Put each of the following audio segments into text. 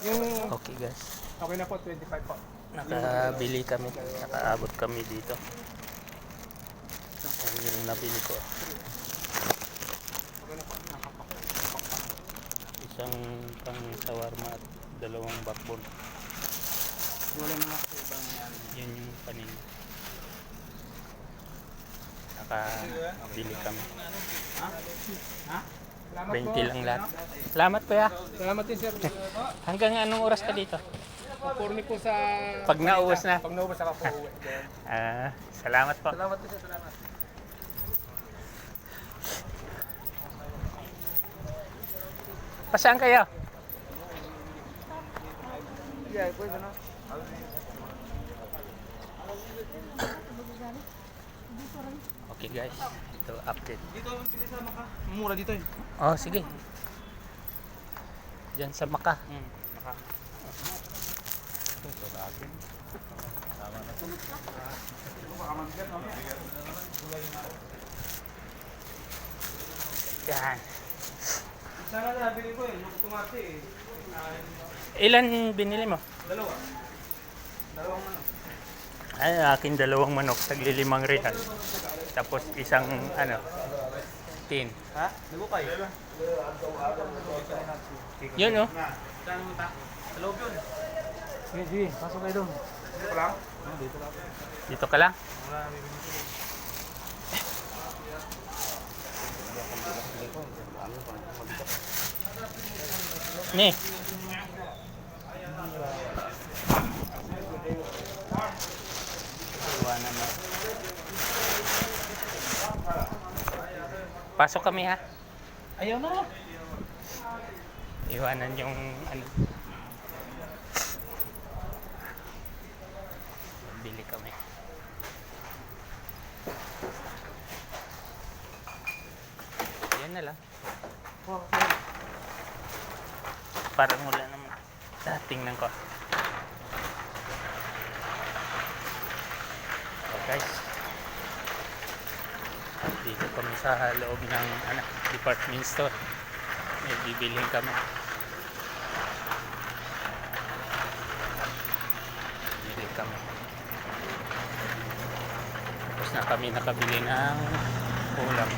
Yung Okay guys, okay na po, 25 po. nakabili kami, nakaabot kami dito. Ayan yung nabili ko. Okay na po, nakapak. Isang pang shawarma at dalawang bakbon. Wala naman sa ibang yan. Yan yung panin. Nakabili kami. Ha? Ha? Salamat 20 po. lang lahat. Salamat kuya. Salamat din, sir. Hanggang anong oras ka dito? Purni po sa... Pag naubos na. Pag naubos, saka po uwi. Salamat po. Salamat din, sir. Salamat. Pasaan kayo? Yeah, pwede na. Okay guys, ito update. Dito, pili sa Maka. Mura dito eh. Oh, sige. Diyan sa Maka. Maka. Ito sa akin. Tama na ito. Ito baka mabigat, no? Yan. Sana nabili ko eh, yung tumati eh. Ilan binili mo? Dalawa. Dalawang ano. Ay, akin dalawang manok, tagli 5 real. Tapos isang tin. Ha? Nagukay? Yun oh. Saan mo ta? Sa loob yun. Sige, sige. Pasok kayo doon. Dito ka lang? Dito lang. Dito ka lang. Wala, bibili ko. Ni. Iwanan na. Pasok kami ha. Ayaw na. Iwanan yung bili kami. Yan na lang. Parang wala naman. Tingnan ko. So guys, dito kami sa loob ng department store. May bibilhin kami. Bili kami. Tapos na kami nakabili ng ulam.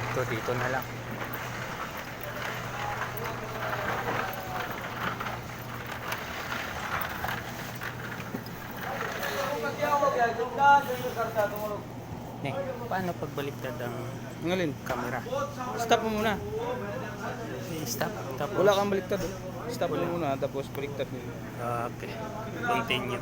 Ito dito na lang. Ne, paano pagbaliktad ang Ngalin? camera? Stop mo muna. I-stop. Tapos, Wala kang baliktad. Stop mo muna, tapos baliktad mo. okay. Continue.